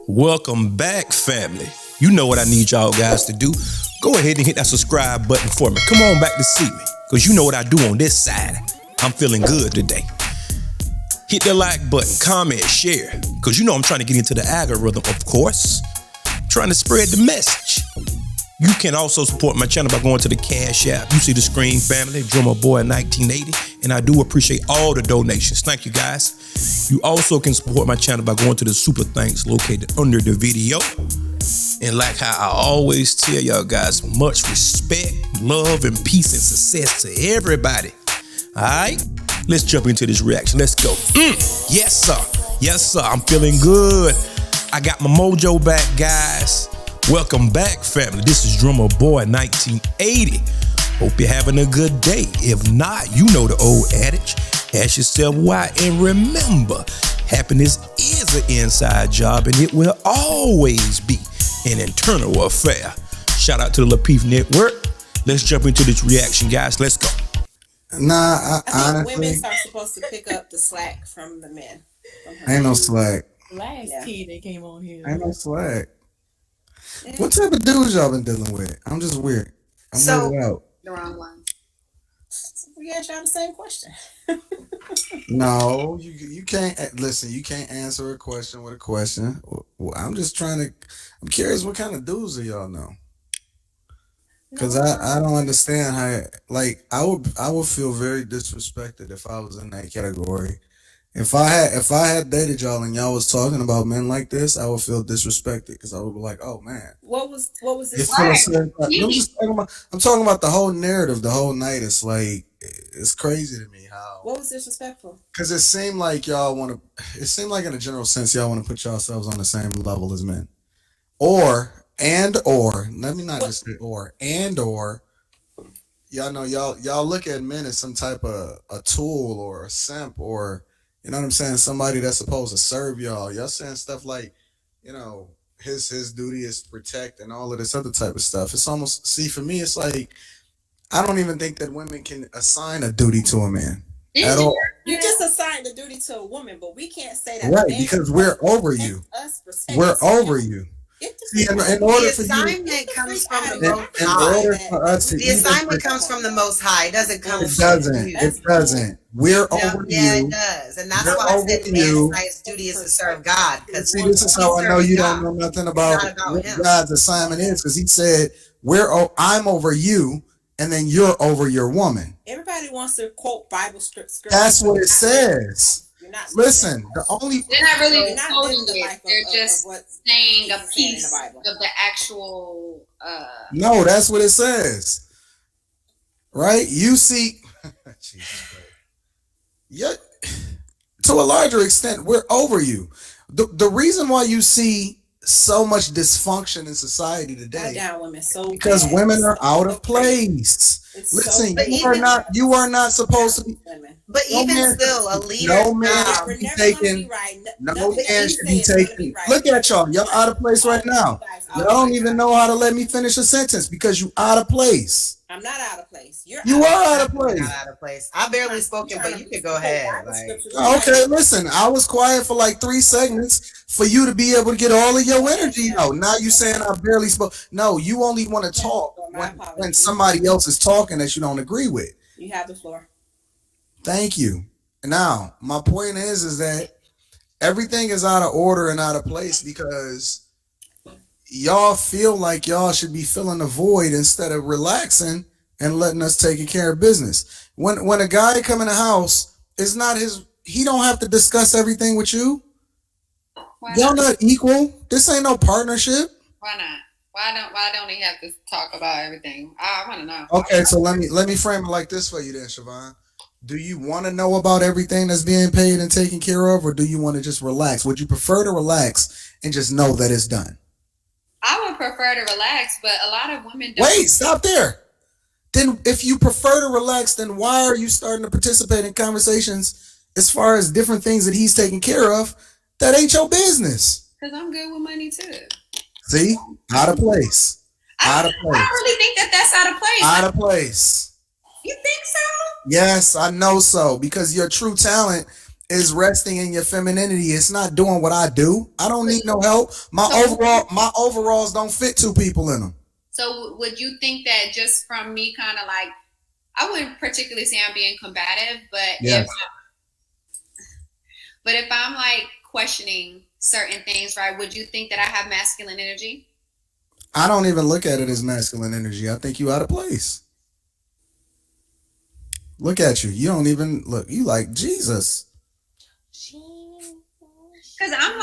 Welcome back, family. You know what I need y'all guys to do. Go ahead and hit that subscribe button for me. Come on back to see me, because you know what I do on this side. I'm feeling good today. Hit the like button, comment, share, because you know I'm trying to get into the algorithm, of course. I'm trying to spread the message. You can also support my channel by going to the Cash App. You see the screen, family, Drummer Boy 1980, and I do appreciate all the donations. Thank you, guys. You also can support my channel by going to the super thanks located under the video. And like how I always tell y'all guys, much respect, love, and peace and success to everybody. All right, let's jump into this reaction. Let's go. Yes, sir. Yes, sir. I'm feeling good. I got my mojo back, guys. Welcome back, family. This is Drummer Boy 1980. Hope you're having a good day. If not, you know the old adage. Ask yourself why, and remember, happiness is an inside job, and it will always be an internal affair. Shout out to the Lapeef Network. Let's jump into this reaction, guys. Let's go. Nah, I think women are supposed to pick up the slack from the men. Ain't no slack. Last key they came on here. Ain't no slack. Yeah. What type of dudes y'all been dealing with? I'm just weird. I'm weirded out. The wrong one. We asked y'all the same question. No, you can't listen. You can't answer a question with a question. Well, I'm just trying to. I'm curious, what kind of dudes do y'all know? Because I don't understand how. Like I would feel very disrespected if I was in that category. If I had dated y'all and y'all was talking about men like this, I would feel disrespected because I would be like, oh man. What was this? I'm talking about the whole narrative, the whole night. It's like, it's crazy to me how. What was disrespectful? Because it seemed like y'all want to. It seemed like in a general sense y'all want to put yourselves on the same level as men, or let me not just say or y'all know y'all look at men as some type of a tool or a simp or. You know what I'm saying? Somebody that's supposed to serve y'all. Y'all saying stuff like, you know, his duty is to protect and all of this other type of stuff. It's almost, see, for me, it's like, I don't even think that women can assign a dudy to a man at all. You just assign the duty to a woman, but we can't say that. Right, because we're over you. We're over you. See, in order for you, comes from the most high. In order for us to the assignment comes from the Most High. It doesn't come. It doesn't. It doesn't. We're over you. Yeah, it does, and that's why I said man's highest duty is to serve God. See, this is how I know you don't know nothing about what God's assignment is, because He said, I'm over you, and then you're over your woman. Everybody wants to quote Bible scripture. That's what it says. Listen, they're not really quoting it. They're just saying a piece of the actual. No, that's what it says. Right? You see, yeah. To a larger extent, we're over you. The reason why you see so much dysfunction in society today because women are out of place. Listen, you are not supposed to be. But even still, a leader. No man should be taken. No man should be taken. Look at y'all. Y'all out of place right now. Y'all don't even know how to let me finish a sentence because you out of place. I'm not out of place. You are out of place. Not out of place. I barely spoken, but you can go ahead. Okay, listen. I was quiet for like 3 segments for you to be able to get all of your energy out. Now you saying I barely spoke. No, you only want to talk when somebody else is talking that you don't agree with. You have the floor. Thank you. Now, my point is that everything is out of order and out of place because y'all feel like y'all should be filling the void instead of relaxing and letting us take care of business. When a guy come in the house, it's not he don't have to discuss everything with you. Y'all not equal. This ain't no partnership. Why not? Why don't he have to talk about everything? I want to know. Okay, so let me frame it like this for you then, Chavon. Do you want to know about everything that's being paid and taken care of, or do you want to just relax? Would you prefer to relax and just know that it's done? I would prefer to relax, but a lot of women don't. Wait, stop there. Then if you prefer to relax, then why are you starting to participate in conversations as far as different things that he's taking care of that ain't your business? Because I'm good with money too. See? Out of place. Out of place. I really think that's out of place. Out of place. You think so? Yes, I know so. Because your true talent is resting in your femininity. It's not doing what I do. I don't need no help. My overalls don't fit 2 people in them. So would you think that just from me kind of like, I wouldn't particularly say I'm being combative, but if I'm like questioning certain things, right, would you think that I have masculine energy? I don't even look at it as masculine energy. I think you out of place. Look at you. You don't even look. You like Jesus. Because I'm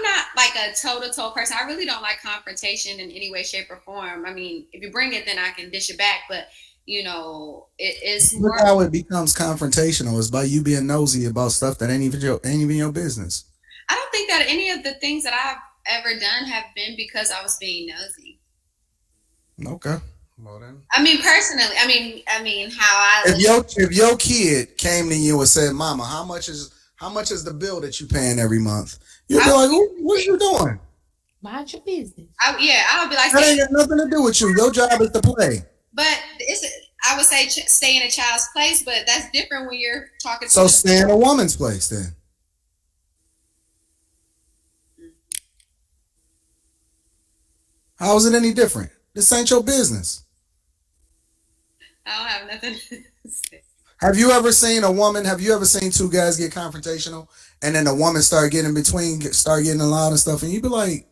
not like a toe-to-toe person. I really don't like confrontation in any way, shape, or form. I mean, if you bring it, then I can dish it back. But, you know, it's more... Look how it becomes confrontational. It's by you being nosy about stuff that ain't even your business. I don't think that any of the things that I've ever done have been because I was being nosy. Okay. Well then. I mean, personally, I mean, how I... If your kid came to you and said, "Mama, how much is the bill that you paying every month?" You'd be like, "What are you doing? Mind your business." I would be like, that ain't got nothing to do with you. Your job is to play. But I would say stay in a child's place, but that's different when you're talking. So stay in a woman's place then. How is it any different? This ain't your business. I don't have nothing to say. Have you ever seen 2 guys get confrontational and then the woman start getting in between, start getting loud and stuff, and you be like,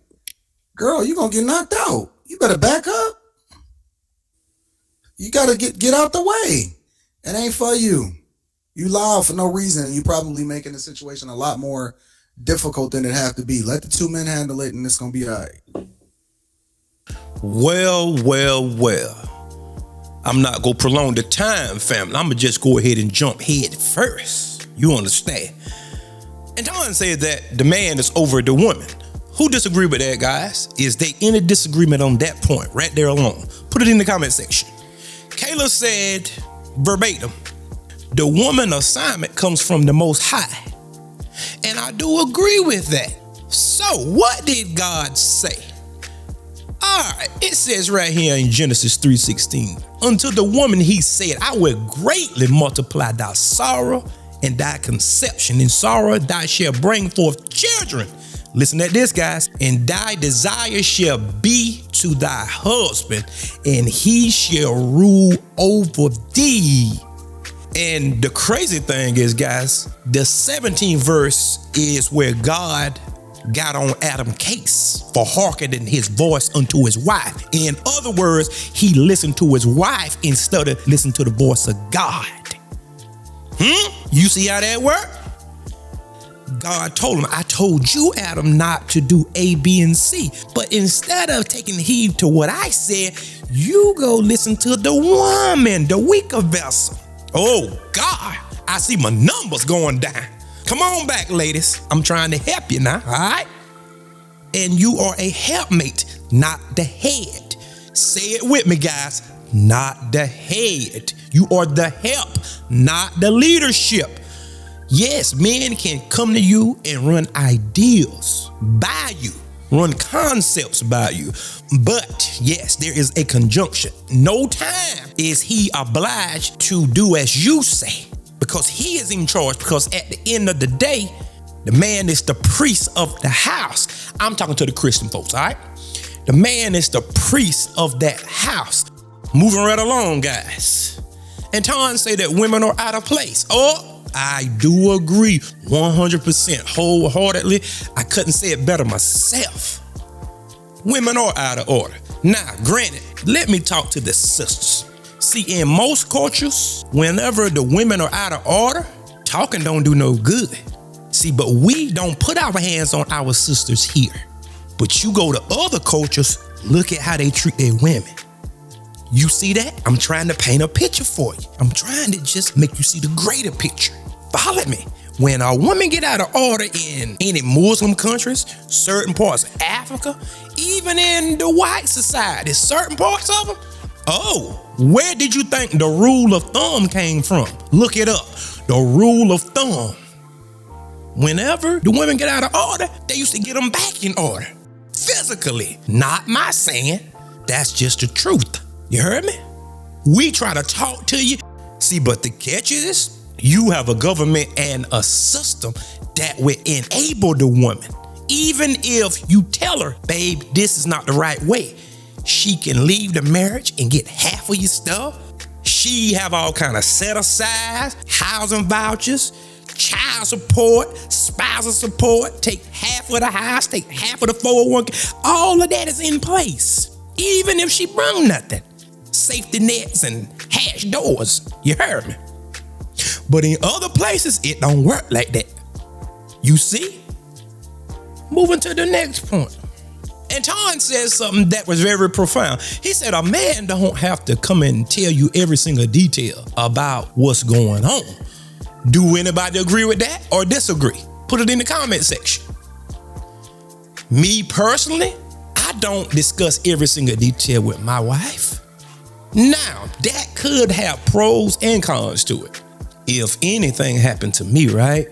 "Girl, you gonna get knocked out. You better back up. You gotta get out the way. It ain't for you. You loud for no reason. You probably making the situation a lot more difficult than it have to be. Let the 2 men handle it and it's gonna be all right." Well. I'm not gonna prolong the time, family. I'm gonna just go ahead and jump head first. You understand? Anton said that the man is over the woman. Who disagree with that, guys? Is there any disagreement on that point right there alone? Put it in the comment section. Kayla said verbatim, the woman assignment comes from the Most High. And I do agree with that. So what did God say? Alright, it says right here in Genesis 3:16, unto the woman he said, I will greatly multiply thy sorrow and thy conception. In sorrow thou shalt bring forth children. Listen at this, guys. And thy desire shall be to thy husband, and he shall rule over thee. And the crazy thing is, guys, the 17th verse is where God got on Adam's case for hearkening his voice unto his wife. In other words, he listened to his wife instead of listening to the voice of God. You see how that worked? God told him, I told you, Adam, not to do A, B, and C. But instead of taking heed to what I said, you go listen to the woman, the weaker vessel. Oh, God, I see my numbers going down. Come on back, ladies. I'm trying to help you now, all right? And you are a helpmate, not the head. Say it with me, guys. Not the head. You are the help, not the leadership. Yes, men can come to you and run ideals by you, run concepts by you. But yes, there is a conjunction. No time is he obliged to do as you say, because he is in charge. Because at the end of the day, the man is the priest of the house. I'm talking to the Christian folks, all right? The man is the priest of that house. Moving right along, guys. Anton say that women are out of place. Oh, I do agree 100% wholeheartedly. I couldn't say it better myself. Women are out of order. Now, granted, let me talk to the sisters. See, in most cultures, whenever the women are out of order, talking don't do no good. See, but we don't put our hands on our sisters here. But you go to other cultures, look at how they treat their women. You see that? I'm trying to paint a picture for you. I'm trying to just make you see the greater picture. Follow me. When a woman get out of order in any Muslim countries, certain parts of Africa, even in the white society, certain parts of them, oh, where did you think the rule of thumb came from? Look it up. The rule of thumb. Whenever the women get out of order, they used to get them back in order. Physically. Not my saying. That's just the truth. You heard me? We try to talk to you. See, but the catch is, You have a government and a system that will enable the woman. Even if you tell her, babe, this is not the right way, she can leave the marriage and get half of your stuff. She have all kind of set asides, housing vouchers, child support, spousal support, take half of the house, take half of the 401k. All of that is in place. Even if she brung nothing. Safety nets and hatch doors. You heard me? But in other places, it don't work like that. You see? Moving to the next point. Anton said something that was very profound. He said a man don't have to come and tell you every single detail about what's going on. Do anybody agree with that or disagree? Put it in the comment section. Me personally, I don't discuss every single detail with my wife. Now, that could have pros and cons to it. If anything happened to me, right,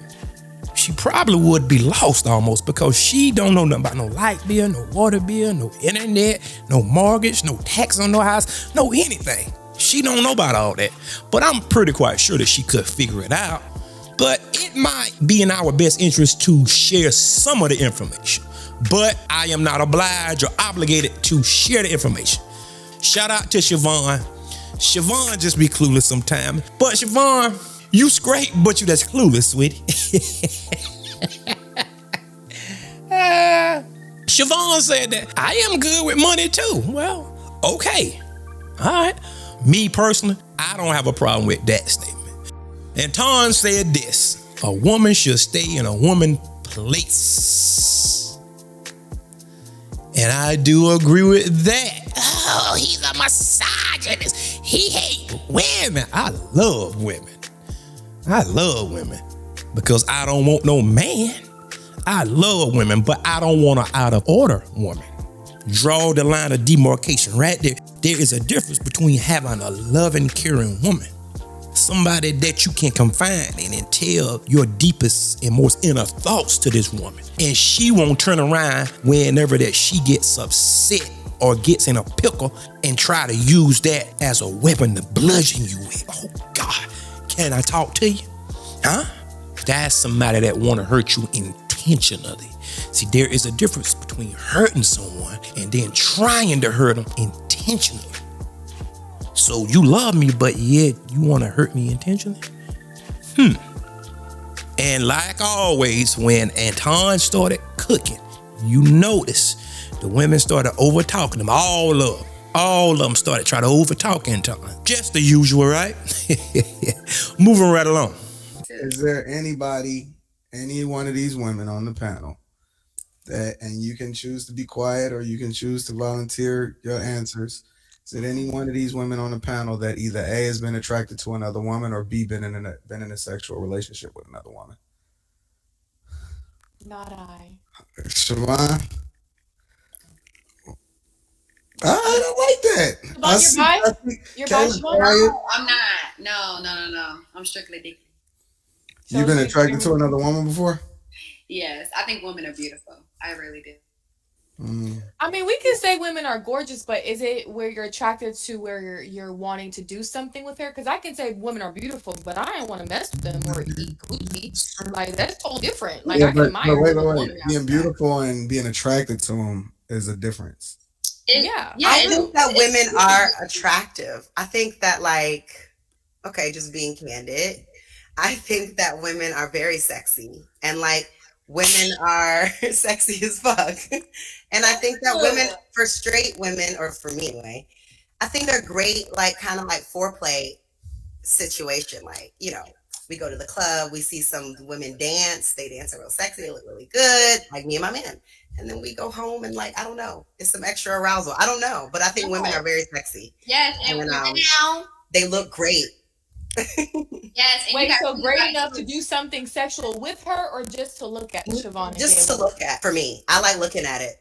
she probably would be lost almost because she don't know nothing about no light bill, no water bill, no internet, no mortgage, no tax on no house, no anything. She don't know about all that. But I'm pretty quite sure that she could figure it out. But it might be in our best interest to share some of the information. But I am not obliged or obligated to share the information. Shout out to Chavon. Chavon just be clueless sometimes. But Chavon, you straight, but you just clueless, sweetie. Chavon said that I am good with money too. Well, okay. All right. Me personally, I don't have a problem with that statement. Anton said this: a woman should stay in a woman's place. And I do agree with that. Oh, he's a misogynist. He hates women. I love women. I love women because I don't want no man. I love women, but I don't want an out of order woman. Draw the line of demarcation right there. There is a difference between having a loving, caring woman, somebody that you can confide in and tell your deepest and most inner thoughts to this woman. And she won't turn around whenever that she gets upset or gets in a pickle and try to use that as a weapon to bludgeon you with. Oh God, can I talk to you? Huh? That's somebody that want to hurt you intentionally. See, there is a difference between hurting someone and then trying to hurt them intentionally. So you love me, but yet you want to hurt me intentionally? And like always, when Anton started cooking, you notice the women started over talking him. All of them started trying to over talk Anton. Just the usual, right? Moving right along. Is there anybody, any one of these women on the panel that, and you can choose to be quiet or you can choose to volunteer your answers. Is there any one of these women on the panel that either A, has been attracted to another woman, or B, been in a sexual relationship with another woman? Not I. Chavon? I don't like that. You're bi? No, I'm not. No. I'm strictly dick. You've been attracted to another woman before? Yes, I think women are beautiful. I really do. I mean, we can say women are gorgeous, but is it where you're attracted to where you're wanting to do something with her? Because I can say women are beautiful, but I don't want to mess with them or eat cookies. Like, that's totally different. Like, yeah, I can admire wait. Being beautiful and being attracted to them is a difference. I think that women are attractive. I think that, like, okay, just being candid, I think that women are very sexy, and like women are sexy as fuck. And I think that women, for straight women, or for me anyway, I think they're great, like kind of like foreplay situation. Like, you know, we go to the club, we see some women dance, they dance real sexy, they look really good, like me and my man. And then we go home and, like, I don't know, it's some extra arousal. I don't know, but I think women are very sexy. Yes, and they look great. Yes. Wait, so great enough to do something sexual with her, or just to look at Chavon? Just to look at. For me, I like looking at it.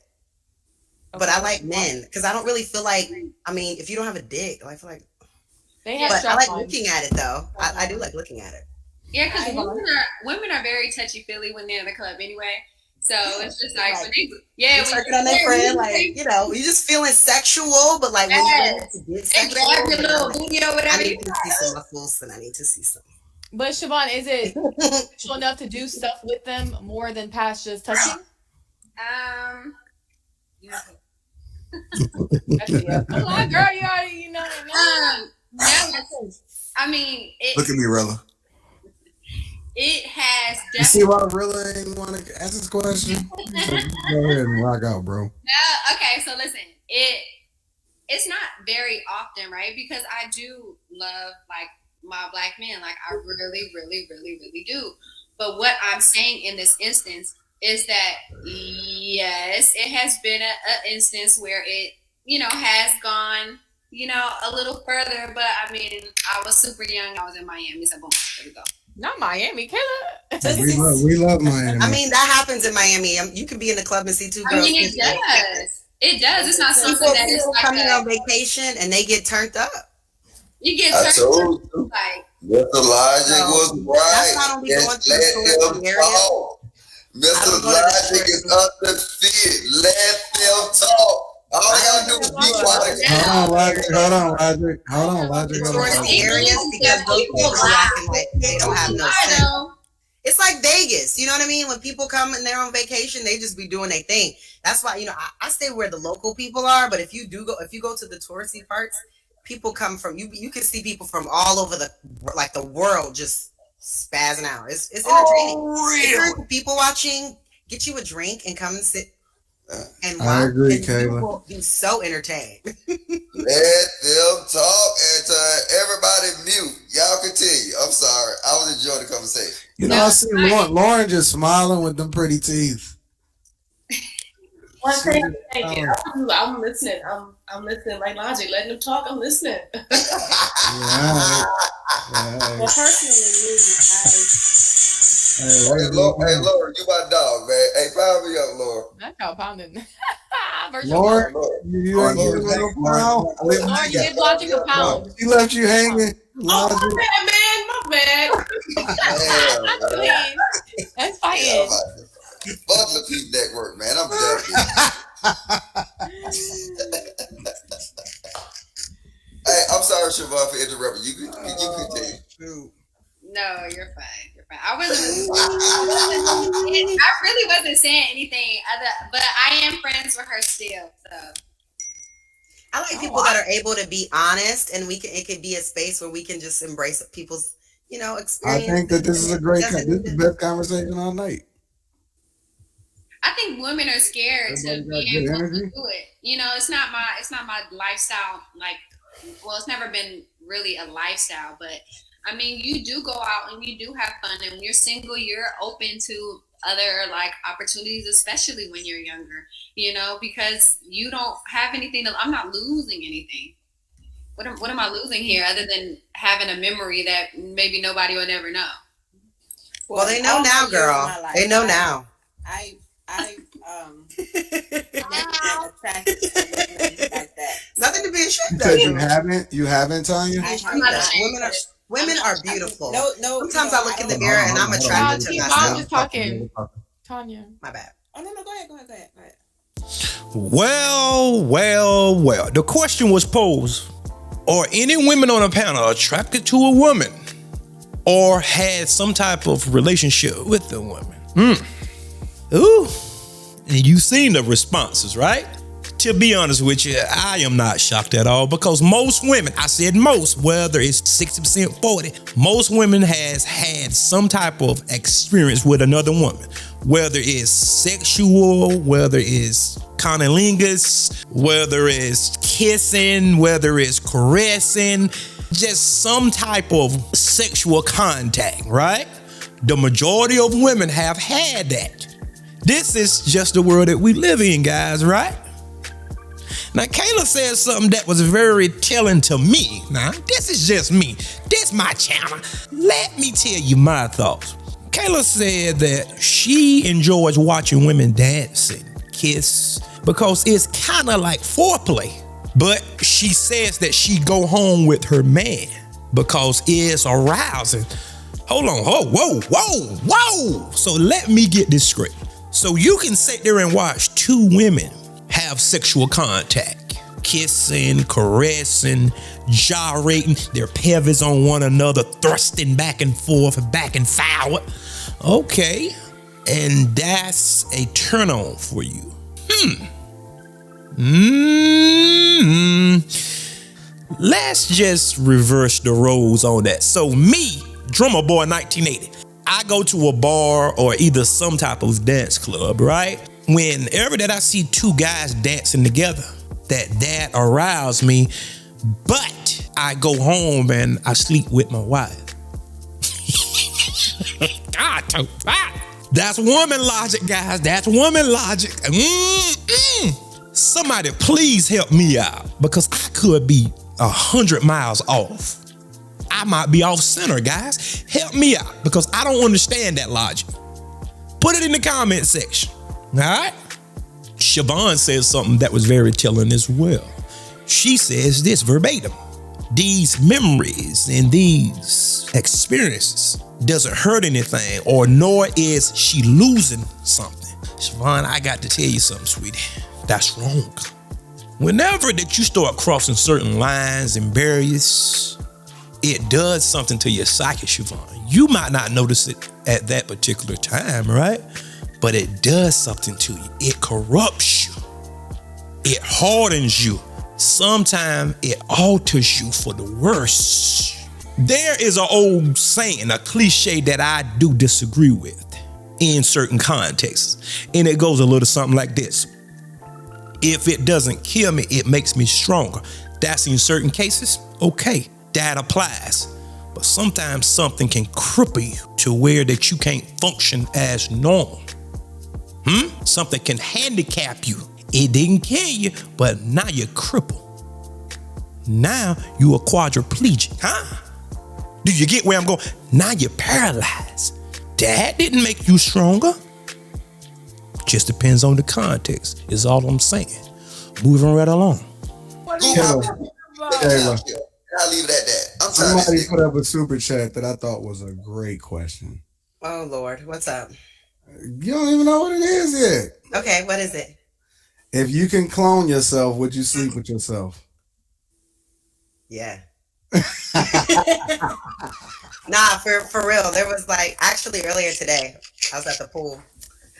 Okay. But I like men because I don't really feel like, I mean, if you don't have a dick, I feel like. But I like looking at it though. I do like looking at it. Yeah, because women are very touchy feely when they're in the club anyway. So it's just like, when they, you're working on their friend, like, you know, you're just feeling sexual, but like when you get sexual, grab your little booty or whatever. I need to see some muscles and I need to see some. But Chavon, is it sexual enough to do stuff with them more than past just touching? That's it. Come on, girl, you already know. No, I mean, Look at me, Rilla. it has You see why Rilla ain't want to ask this question? So go ahead and rock out, bro. No, okay, so listen, it's not very often, right? Because I do love like my black men, like I really, really, really, really do. But what I'm saying in this instance is that yes, it has been an instance where it, has gone, a little further. But I mean, I was super young. I was in Miami, so boom, there we go. Not Miami, Kayla. We love Miami. I mean, that happens in Miami. You can be in the club and see two girls. I mean, it does. It does. It's not something that is like coming on vacation and they get turned up. You get turned up. Like, Mr. Logic was right. That's not only going to Let the them talk. Mr. Logic is undefeated. Let them talk. All I gotta do is be quiet. Hold on, Logic. Tourist areas because those people are acting like they don't have no sense. It's like Vegas, you know what I mean? When people come and they're on vacation, they just be doing their thing. That's why, I stay where the local people are. But if you go to the touristy parts, people come from you can see people from all over the world just spazzing out. It's entertaining. If you're people watching, get you a drink and come and sit and watch. I agree, and Kayla. You will be so entertained. Let them talk and everybody mute. Y'all continue. I'm sorry. I was enjoying the conversation. I see Lauren just smiling with them pretty teeth. One thing, thank you. I'm listening. I'm listening like Logic. Letting them talk. I'm listening. Yeah. Well, personally, Hey, Laura, you my dog, man. Hey, pound me up, Laura. That's how pounding. Lauren, Lauren, you did Logic a pound. She left you hanging. Oh, my bad. That's fine. Fuck Lapeef Network, man. I'm done. Hey, I'm sorry, Chavon, for interrupting. You continue. no, you're fine. You're fine. I really wasn't saying anything but I am friends with her still. So I like people that are able to be honest, and it could be a space where we can just embrace people's, experience. I think that this is this is the best conversation all night. I think women are scared to be able to do it. It's not my lifestyle. Like, well, it's never been really a lifestyle, but I mean, you do go out and you do have fun, and when you're single, you're open to other like opportunities, especially when you're younger, because you don't have anything I'm not losing anything. What am I losing here other than having a memory that maybe nobody will ever know? Well, they know now, girl. They know now. I attracted to women like that. Nothing to be ashamed of. Because you haven't, Tanya? Women are beautiful. No. Sometimes I look in the mirror and I'm attracted to myself. I'm just talking. Tanya. My bad. Oh, no, go ahead. Well. The question was posed: are any women on a panel attracted to a woman or had some type of relationship with a woman? Ooh, and you've seen the responses, right? To be honest with you, I am not shocked at all because most women, I said most, whether it's 60%, 40%, most women has had some type of experience with another woman, whether it's sexual, whether it's cunnilingus, whether it's kissing, whether it's caressing, just some type of sexual contact, right? The majority of women have had that. This is just the world that we live in, guys, right? Now, Kayla said something that was very telling to me. Now, this is just me. This my channel. Let me tell you my thoughts. Kayla said that she enjoys watching women dance and kiss because it's kind of like foreplay. But she says that she go home with her man because it's arousing. Hold on. Whoa. So let me get this straight. So you can sit there and watch two women have sexual contact. kissing, caressing, gyrating, their pelvis on one another, thrusting back and forth, back and forward. Okay, and that's a turn on for you. Let's just reverse the roles on that. So me, Drummer Boy 1980, I go to a bar or either some type of dance club, right? Whenever that I see two guys dancing together, that arouses me, but I go home and I sleep with my wife. God, that's woman logic, guys. That's woman logic. Somebody please help me out, because I could be 100 miles off. I might be off center, guys. Help me out, because I don't understand that logic. Put it in the comment section. All right? Chavon says something that was very telling as well. She says this verbatim: these memories and these experiences doesn't hurt anything, or nor is she losing something. Chavon, I got to tell you something, sweetie. That's wrong. Whenever that you start crossing certain lines and barriers, it does something to your psyche, Chavon. You might not notice it at that particular time, right? But it does something to you. It corrupts you. It hardens you. Sometimes it alters you for the worse. There is an old saying, a cliche that I do disagree with in certain contexts. And it goes a little something like this: if it doesn't kill me, it makes me stronger. That's in certain cases, okay, that applies. But sometimes something can cripple you to where that you can't function as normal. Something can handicap you. It didn't kill you, but now you're crippled. Now you are quadriplegic, huh? Do you get where I'm going? Now you're paralyzed. That didn't make you stronger. Just depends on the context, is all I'm saying. Moving right along. Kayla, I'll leave it at that. somebody put up a super chat that I thought was a great question. Oh Lord, what's up? You don't even know what it is yet. Okay, what is it? If you can clone yourself, would you sleep with yourself? Yeah. Nah, for real. There was like, actually earlier today, I was at the pool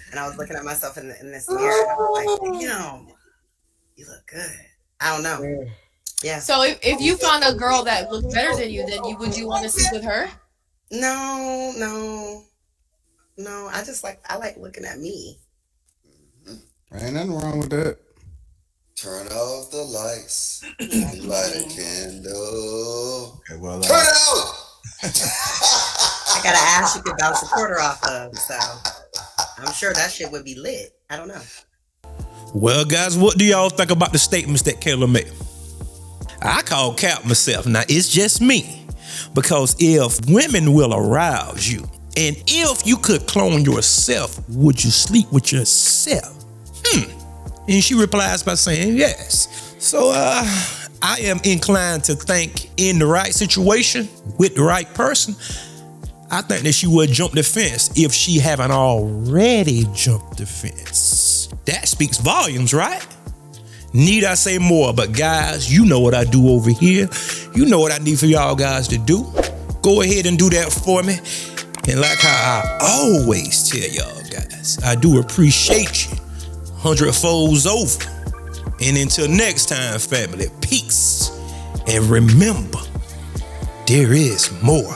and I was looking at myself in this mirror and I was like, you look good. I don't know. Yeah. So if you found a girl that looked better than you, then would you want to sleep with her? No. I like looking at me. Ain't nothing wrong with that. Turn off the lights and light a candle. Okay, well, turn it out. I got an ass you could bounce a quarter off of, so I'm sure that shit would be lit. I don't know. Well, guys, what do y'all think about the statements that Kayla made? I call cap myself. Now, it's just me. Because if women will arouse you, and if you could clone yourself, would you sleep with yourself? And she replies by saying yes. So I am inclined to think in the right situation with the right person, I think that she would jump the fence if she haven't already jumped the fence. That speaks volumes, right? Need I say more? But guys, you know what I do over here. You know what I need for y'all guys to do. Go ahead and do that for me. And like how I always tell y'all guys, I do appreciate you 100 folds over. And until next time, family, peace. And remember, there is more.